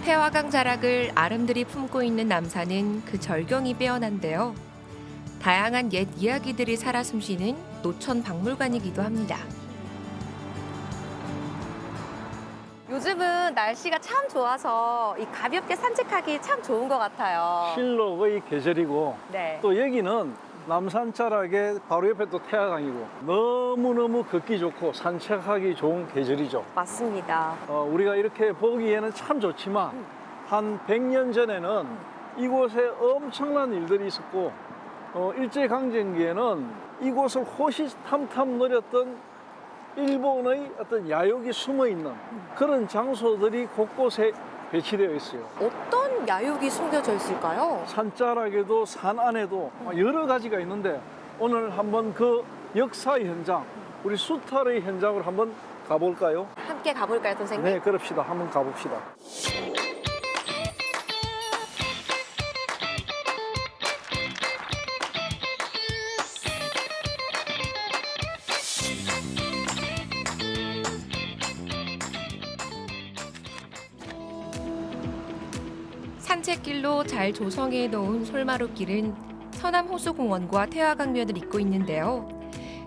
태화강 자락을 아름드리 품고 있는 남산은 그 절경이 빼어난데요. 다양한 옛 이야기들이 살아 숨쉬는 노천 박물관이기도 합니다. 요즘은 날씨가 참 좋아서 이 가볍게 산책하기 참 좋은 것 같아요. 실록의 계절이고 네. 또 여기는 남산 자락에 바로 옆에 또 태화강이고 너무너무 걷기 좋고 산책하기 좋은 계절이죠. 맞습니다. 우리가 이렇게 보기에는 참 좋지만 한 100년 전에는 이곳에 엄청난 일들이 있었고 일제강점기에는 이곳을 호시탐탐 노렸던 일본의 어떤 야욕이 숨어있는 그런 장소들이 곳곳에 배치되어 있어요. 어떤 야욕이 숨겨져 있을까요? 산자락에도 산 안에도 여러 가지가 있는데 오늘 한번 그 역사의 현장, 우리 수탈의 현장으로 한번 가볼까요? 함께 가볼까요, 선생님? 네, 그럽시다. 한번 가봅시다. 산책길로 잘 조성해 놓은 솔마루길은 서남호수공원과 태화강변을 잇고 있는데요.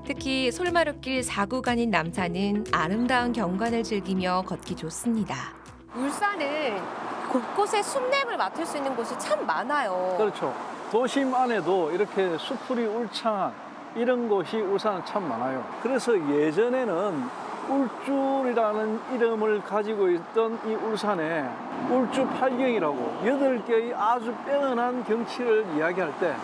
특히 솔마루길 4구간인 남산은 아름다운 경관을 즐기며 걷기 좋습니다. 울산은 곳곳에 숲냄을 맡을 수 있는 곳이 참 많아요. 그렇죠. 도심 안에도 이렇게 수풀이 울창한 이런 곳이 울산은 참 많아요. 그래서 예전에는 울줄이라는 이름을 가지고 있던 이 울산에 울주팔경이라고 8개의 아주 빼어난 경치를 이야기할 때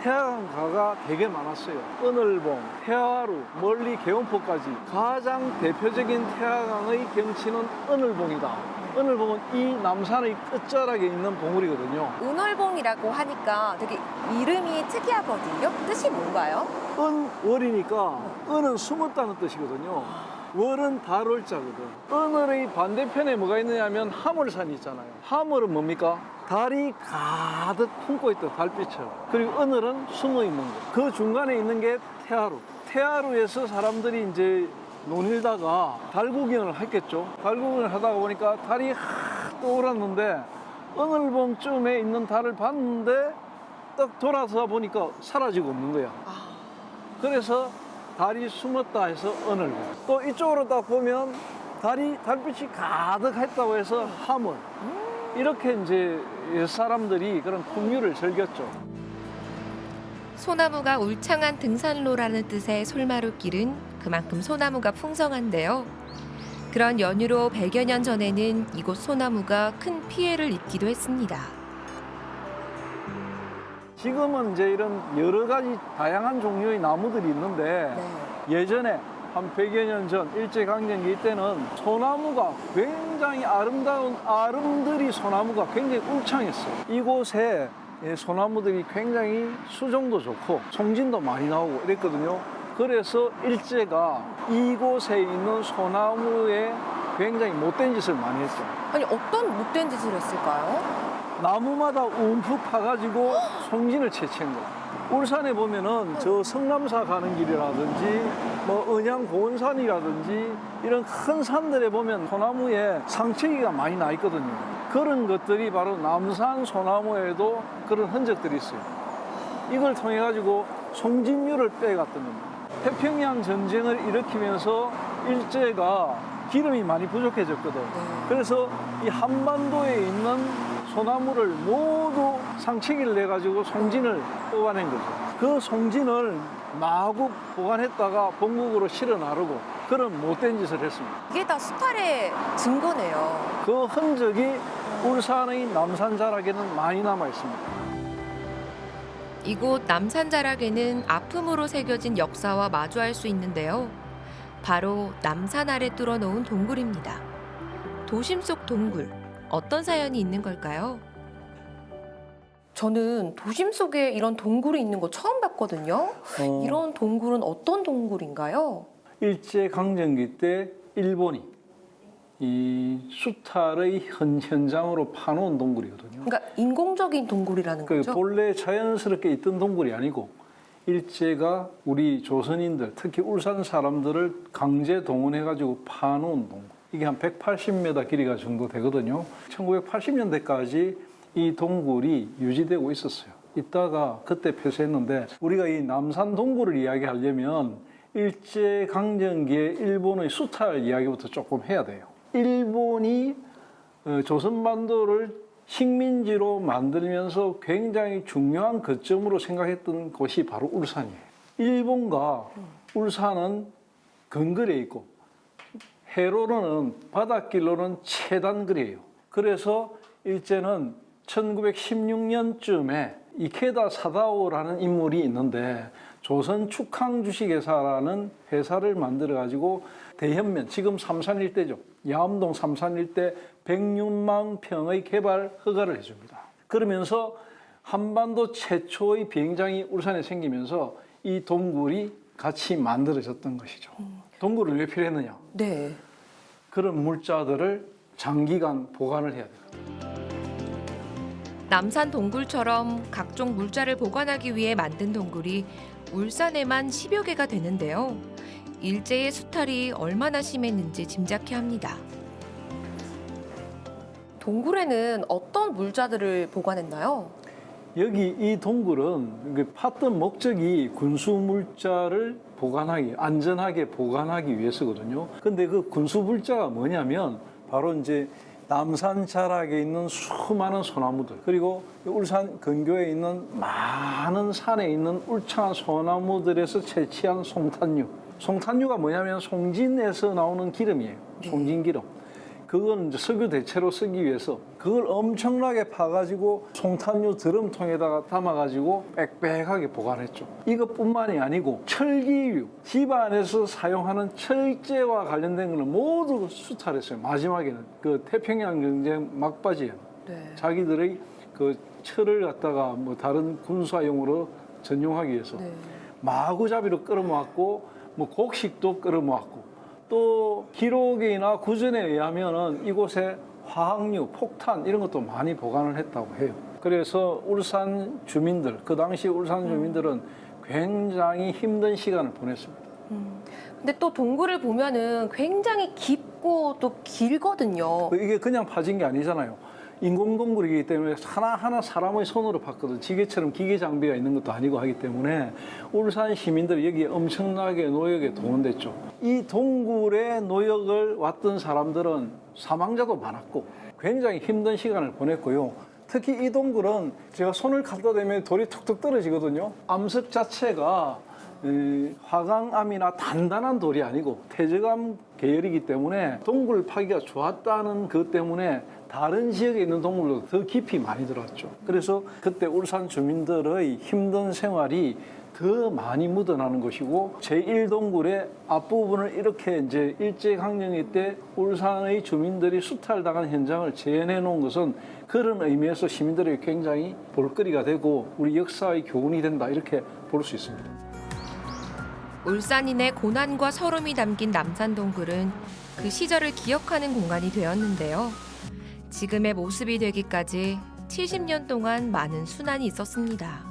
태화강가가 되게 많았어요. 은을봉, 태화루, 멀리 개원포까지 가장 대표적인 태화강의 경치는 은을봉이다. 은을봉은 이 남산의 끝자락에 있는 봉우리거든요. 은월봉이라고 하니까 되게 이름이 특이하거든요. 뜻이 뭔가요? 은월이니까 은은 숨었다는 뜻이거든요. 월은 달월자거든. 은월의 반대편에 뭐가 있느냐면 하물산이 있잖아요. 하물은 뭡니까? 달이 가득 품고 있던 달빛처럼. 그리고 은월은 숨어 있는 거. 그 중간에 있는 게 태화루. 태화루에서 사람들이 이제 논일다가 달 구경을 했겠죠. 달 구경을 하다가 보니까 달이 떠올랐는데 은월봉쯤에 있는 달을 봤는데 딱 돌아서 보니까 사라지고 없는 거야. 그래서 달이 숨었다 해서 은월봉. 또 이쪽으로 딱 보면 달빛이 가득했다고 해서 하물. 이렇게 이제 옛 사람들이 그런 풍류를 즐겼죠. 소나무가 울창한 등산로라는 뜻의 솔마루길은 그만큼 소나무가 풍성한데요. 그런 연유로 100여 년 전에는 이곳 소나무가 큰 피해를 입기도 했습니다. 지금은 이제 이런 여러 가지 다양한 종류의 나무들이 있는데 예전에 한 100여 년 전 일제강점기 때는 소나무가 굉장히 아름다운 아름드리 소나무가 굉장히 울창했어요. 이곳에 소나무들이 굉장히 수종도 좋고 송진도 많이 나오고 이랬거든요. 그래서 일제가 이곳에 있는 소나무에 굉장히 못된 짓을 많이 했죠. 아니, 어떤 못된 짓을 했을까요? 나무마다 움푹 파가지고 송진을 채취한 거예요. 울산에 보면은 저 성남사 가는 길이라든지 뭐 은양 고원산이라든지 이런 큰 산들에 보면 소나무에 상처기가 많이 나 있거든요. 그런 것들이 바로 남산 소나무에도 그런 흔적들이 있어요. 이걸 통해 가지고 송진율을 빼갔던 겁니다. 태평양 전쟁을 일으키면서 일제가 기름이 많이 부족해졌거든. 그래서 이 한반도에 있는 소나무를 모두 상체기를 내가지고 송진을 뽑아낸 거죠. 그 송진을 마구 보관했다가 본국으로 실어 나르고 그런 못된 짓을 했습니다. 이게 다 수탈의 증거네요. 그 흔적이 울산의 남산 자락에는 많이 남아 있습니다. 이곳 남산 자락에는 아픔으로 새겨진 역사와 마주할 수 있는데요. 바로 남산 아래 뚫어놓은 동굴입니다. 도심 속 동굴, 어떤 사연이 있는 걸까요? 저는 도심 속에 이런 동굴이 있는 거 처음 봤거든요. 이런 동굴은 어떤 동굴인가요? 일제강점기 때 일본이 이 수탈의 현장으로 파놓은 동굴이거든요. 그러니까 인공적인 동굴이라는 그 거죠? 본래 자연스럽게 있던 동굴이 아니고 일제가 우리 조선인들, 특히 울산 사람들을 강제 동원해가지고 파놓은 동굴. 이게 한 180m 길이가 정도 되거든요. 1980년대까지 이 동굴이 유지되고 있었어요. 있다가 그때 폐쇄했는데 우리가 이 남산 동굴을 이야기하려면 일제강점기에 일본의 수탈 이야기부터 조금 해야 돼요. 일본이 조선반도를 식민지로 만들면서 굉장히 중요한 거점으로 생각했던 곳이 바로 울산이에요. 일본과 울산은 근거리에 있고 해로로는 바닷길로는 최단거리예요. 그래서 일제는 1916년쯤에 이케다 사다오라는 인물이 있는데 조선 축항주식회사라는 회사를 만들어 가지고 대현면, 지금 삼산 일대죠. 야암동 삼산 일대 106만 평의 개발 허가를 해줍니다. 그러면서 한반도 최초의 비행장이 울산에 생기면서 이 동굴이 같이 만들어졌던 것이죠. 동굴은 왜 필요했느냐? 네. 그런 물자들을 장기간 보관을 해야 돼요. 남산 동굴처럼 각종 물자를 보관하기 위해 만든 동굴이 울산에만 10여 개가 되는데요. 일제의 수탈이 얼마나 심했는지 짐작케 합니다. 동굴에는 어떤 물자들을 보관했나요? 여기 이 동굴은 팠던 목적이 군수 물자를 보관하기, 안전하게 보관하기 위해서거든요. 근데 그 군수 물자가 뭐냐면 바로 이제 남산 자락에 있는 수많은 소나무들, 그리고 울산 근교에 있는 많은 산에 있는 울창한 소나무들에서 채취한 송탄류. 송탄류가 뭐냐면 송진에서 나오는 기름이에요. 송진기름. 그건 이제 석유 대체로 쓰기 위해서 그걸 엄청나게 파가지고 송탄류 드럼통에다가 담아가지고 빽빽하게 보관했죠. 이것뿐만이 아니고 철기류, 집 안에서 사용하는 철제와 관련된 거는 모두 수탈했어요. 마지막에는 그 태평양 전쟁 막바지에 네. 자기들의 그 철을 갖다가 뭐 다른 군사용으로 전용하기 위해서 네. 마구잡이로 끌어모았고 뭐 곡식도 끌어모았고 또 기록이나 구전에 의하면은 이곳에 화학류, 폭탄 이런 것도 많이 보관을 했다고 해요. 그래서 울산 주민들, 그 당시 울산 주민들은 굉장히 힘든 시간을 보냈습니다. 근데 또 동굴을 보면은 굉장히 깊고 또 길거든요. 이게 그냥 파진 게 아니잖아요. 인공동굴이기 때문에 하나하나 사람의 손으로 팠거든. 지게처럼 기계 장비가 있는 것도 아니고 하기 때문에 울산 시민들이 여기에 엄청나게 노역에 동원됐죠. 이 동굴에 노역을 왔던 사람들은 사망자도 많았고 굉장히 힘든 시간을 보냈고요. 특히 이 동굴은 제가 손을 갖다 대면 돌이 툭툭 떨어지거든요. 암석 자체가 화강암이나 단단한 돌이 아니고 태저암 계열이기 때문에 동굴 파기가 좋았다는 것 때문에 다른 지역에 있는 동굴로 더 깊이 많이 들어왔죠. 그래서 그때 울산 주민들의 힘든 생활이 더 많이 묻어나는 것이고 제1동굴의 앞부분을 이렇게 이제 일제강점기 때 울산의 주민들이 수탈당한 현장을 재현해 놓은 것은 그런 의미에서 시민들에게 굉장히 볼거리가 되고 우리 역사의 교훈이 된다 이렇게 볼 수 있습니다. 울산인의 고난과 서름이 담긴 남산 동굴은 그 시절을 기억하는 공간이 되었는데요. 지금의 모습이 되기까지 70년 동안 많은 순환이 있었습니다.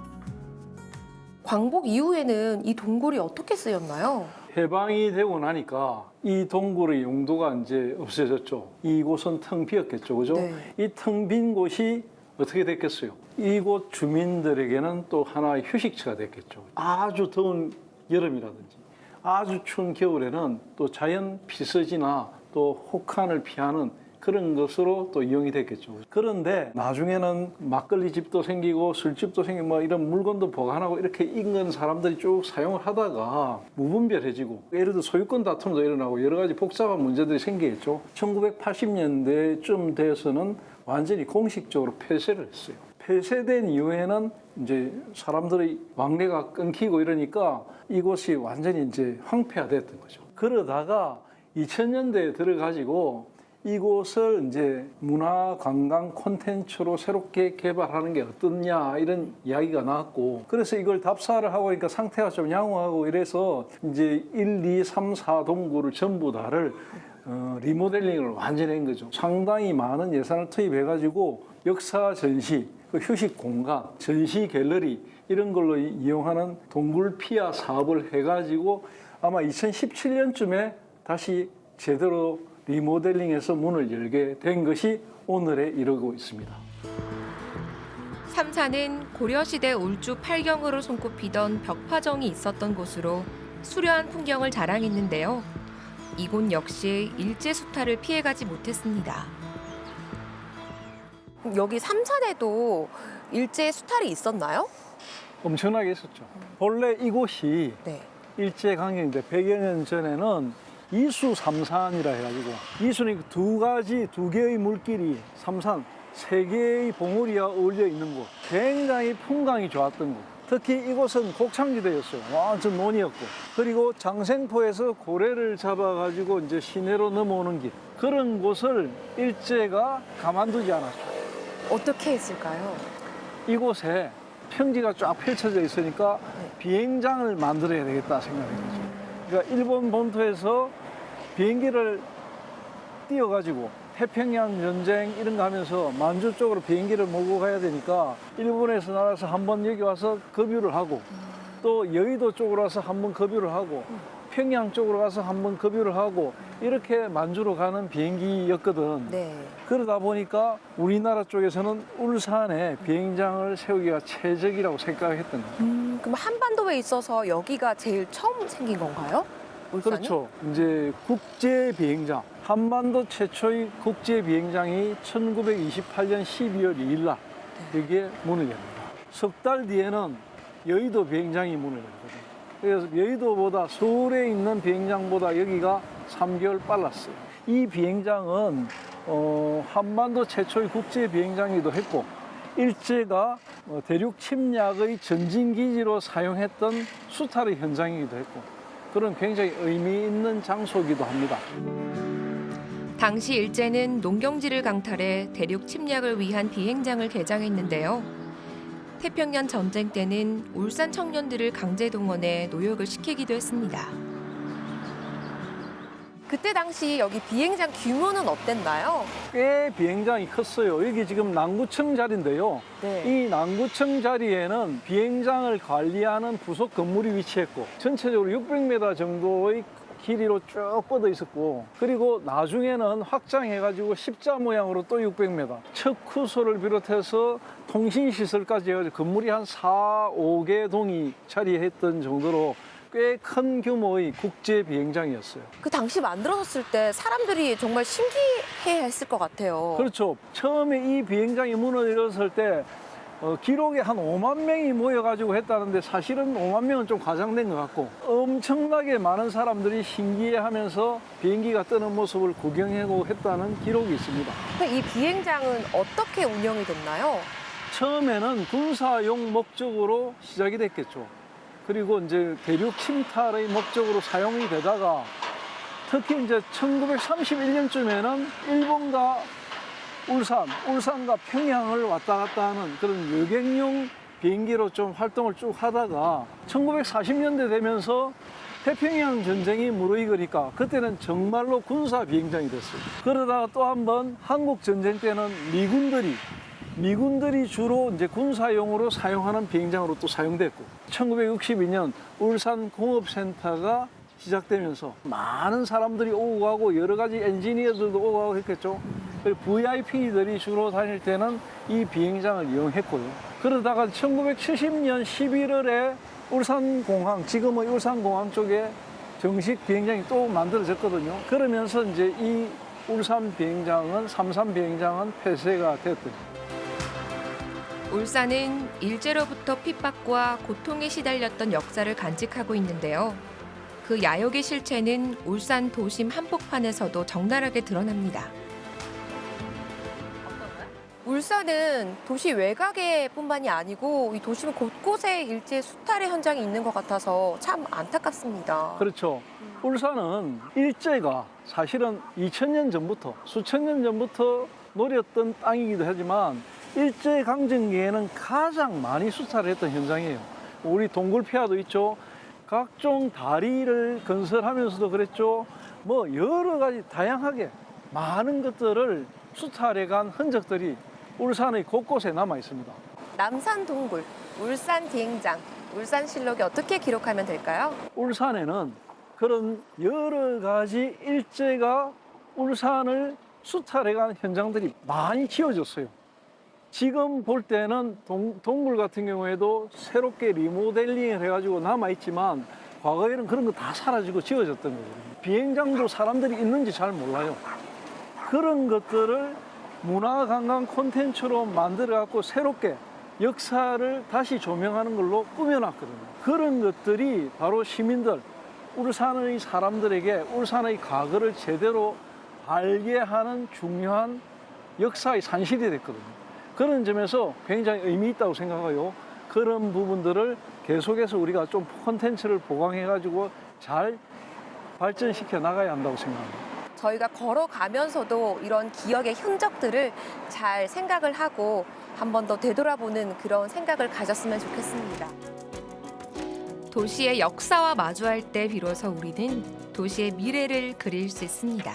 광복 이후에는 이 동굴이 어떻게 쓰였나요? 해방이 되고 나니까 이 동굴의 용도가 이제 없어졌죠. 이곳은 텅 비었겠죠, 그죠? 네. 이 텅 빈 곳이 어떻게 됐겠어요? 이곳 주민들에게는 또 하나의 휴식처가 됐겠죠. 아주 더운 여름이라든지 아주 추운 겨울에는 또 자연 피서지나 또 혹한을 피하는 그런 것으로 또 이용이 됐겠죠. 그런데 나중에는 막걸리 집도 생기고 술집도 생기고 뭐 이런 물건도 보관하고 이렇게 인근 사람들이 쭉 사용을 하다가 무분별해지고 예를 들어 소유권 다툼도 일어나고 여러 가지 복잡한 문제들이 생기겠죠. 1980년대쯤 돼서는 완전히 공식적으로 폐쇄를 했어요. 폐쇄된 이후에는 이제 사람들의 왕래가 끊기고 이러니까 이곳이 완전히 이제 황폐화됐던 거죠. 그러다가 2000년대에 들어가지고 이곳을 이제 문화 관광 콘텐츠로 새롭게 개발하는 게 어떻냐 이런 이야기가 나왔고 그래서 이걸 답사를 하고 그러니까 상태가 좀 양호하고 이래서 이제 1, 2, 3, 4 동굴을 전부 다를 리모델링을 완전히 한 거죠. 상당히 많은 예산을 투입해가지고 역사 전시, 휴식 공간, 전시 갤러리 이런 걸로 이용하는 동굴 피아 사업을 해가지고 아마 2017년쯤에 다시 제대로 리모델링해서 문을 열게 된 것이 오늘에 이르고 있습니다. 삼산은 고려시대 울주 팔경으로 손꼽히던 벽화정이 있었던 곳으로 수려한 풍경을 자랑했는데요. 이곳 역시 일제 수탈을 피해가지 못했습니다. 여기 삼산에도 일제 수탈이 있었나요? 엄청나게 있었죠. 본래 이곳이 네. 일제강점기인데 100여 년 전에는 이수 삼산이라 해가지고 이수는 두 개의 물길이 삼산, 세 개의 봉우리와 어울려 있는 곳. 굉장히 풍광이 좋았던 곳. 특히 이곳은 곡창지대였어요. 완전 논이었고. 그리고 장생포에서 고래를 잡아가지고 이제 시내로 넘어오는 길. 그런 곳을 일제가 가만두지 않았죠. 어떻게 했을까요? 이곳에 평지가 쫙 펼쳐져 있으니까 비행장을 만들어야 되겠다 생각한 거죠. 그러니까 일본 본토에서 비행기를 띄워가지고 태평양 전쟁 이런 거 하면서 만주 쪽으로 비행기를 몰고 가야 되니까 일본에서 나와서 한번 여기 와서 급유를 하고 또 여의도 쪽으로 와서 한번 급유를 하고 평양 쪽으로 가서 한번 급유를 하고 이렇게 만주로 가는 비행기였거든. 네. 그러다 보니까 우리나라 쪽에서는 울산에 비행장을 세우기가 최적이라고 생각했던 거예요. 그럼 한반도에 있어서 여기가 제일 처음 생긴 건가요? 울산이? 그렇죠. 이제 국제 비행장, 한반도 최초의 국제 비행장이 1928년 12월 2일 날 여기에 문을 엽니다. 석 달 뒤에는 여의도 비행장이 문을 열거든요. 그래서 여의도보다 서울에 있는 비행장보다 여기가 3개월 빨랐어요. 이 비행장은 한반도 최초의 국제 비행장이기도 했고 일제가 대륙 침략의 전진기지로 사용했던 수탈의 현장이기도 했고 그런 굉장히 의미 있는 장소이기도 합니다. 당시 일제는 농경지를 강탈해 대륙 침략을 위한 비행장을 개장했는데요. 태평양 전쟁 때는 울산 청년들을 강제 동원해 노역을 시키기도 했습니다. 그때 당시 여기 비행장 규모는 어땠나요? 꽤 비행장이 컸어요. 여기 지금 남구청 자리인데요. 네. 이 남구청 자리에는 비행장을 관리하는 부속 건물이 위치했고 전체적으로 600m 정도의 길이로 쭉 뻗어 있었고 그리고 나중에는 확장해가지고 십자 모양으로 또 600m 척후소를 비롯해서 통신시설까지 해가지고 건물이 한 4, 5개 동이 자리했던 정도로 꽤 큰 규모의 국제 비행장이었어요. 그 당시 만들어졌을 때 사람들이 정말 신기해했을 것 같아요. 그렇죠. 처음에 이 비행장이 문을 열었을 때 기록에 한 5만 명이 모여가지고 했다는데 사실은 5만 명은 좀 과장된 것 같고 엄청나게 많은 사람들이 신기해하면서 비행기가 뜨는 모습을 구경하고 했다는 기록이 있습니다. 이 비행장은 어떻게 운영이 됐나요? 처음에는 군사용 목적으로 시작이 됐겠죠. 그리고 이제 대륙 침탈의 목적으로 사용이 되다가 특히 이제 1931년쯤에는 일본과 울산과 평양을 왔다 갔다 하는 그런 여객용 비행기로 좀 활동을 쭉 하다가 1940년대 되면서 태평양 전쟁이 무르익으니까 그때는 정말로 군사 비행장이 됐어요. 그러다가 또 한 번 한국 전쟁 때는 미군들이 주로 이제 군사용으로 사용하는 비행장으로 또 사용됐고 1962년 울산공업센터가 시작되면서 많은 사람들이 오고 가고 여러 가지 엔지니어들도 오고 가고 했겠죠. VIP들이 주로 다닐 때는 이 비행장을 이용했고요. 그러다가 1970년 11월에 울산공항, 지금의 울산공항 쪽에 정식 비행장이 또 만들어졌거든요. 그러면서 이제 이 울산 비행장은, 삼산 비행장은 폐쇄가 됐거든요. 울산은 일제로부터 핍박과 고통에 시달렸던 역사를 간직하고 있는데요. 그 야욕의 실체는 울산 도심 한복판에서도 적나라하게 드러납니다. 울산은 도시 외곽에뿐만이 아니고 이 도심 곳곳에 일제 수탈의 현장이 있는 것 같아서 참 안타깝습니다. 그렇죠. 울산은 일제가 사실은 2000년 전부터, 수천 년 전부터 노렸던 땅이기도 하지만 일제강점기에는 가장 많이 수탈을 했던 현장이에요. 우리 동굴폐하도 있죠. 각종 다리를 건설하면서도 그랬죠. 뭐 여러 가지 다양하게 많은 것들을 수탈해간 흔적들이 울산의 곳곳에 남아 있습니다. 남산 동굴, 울산 비행장, 울산실록에 어떻게 기록하면 될까요? 울산에는 그런 여러 가지 일제가 울산을 수탈해간 현장들이 많이 지어졌어요. 지금 볼 때는 동굴 같은 경우에도 새롭게 리모델링을 해가지고 남아있지만 과거에는 그런 거 다 사라지고 지어졌던 거거든요. 비행장도 사람들이 있는지 잘 몰라요. 그런 것들을 문화관광 콘텐츠로 만들어갖고 새롭게 역사를 다시 조명하는 걸로 꾸며놨거든요. 그런 것들이 바로 시민들, 울산의 사람들에게 울산의 과거를 제대로 알게 하는 중요한 역사의 산실이 됐거든요. 그런 점에서 굉장히 의미 있다고 생각해요. 그런 부분들을 계속해서 우리가 좀 콘텐츠를 보강해가지고 잘 발전시켜 나가야 한다고 생각합니다. 저희가 걸어가면서도 이런 기억의 흔적들을 잘 생각을 하고 한 번 더 되돌아보는 그런 생각을 가졌으면 좋겠습니다. 도시의 역사와 마주할 때 비로소 우리는 도시의 미래를 그릴 수 있습니다.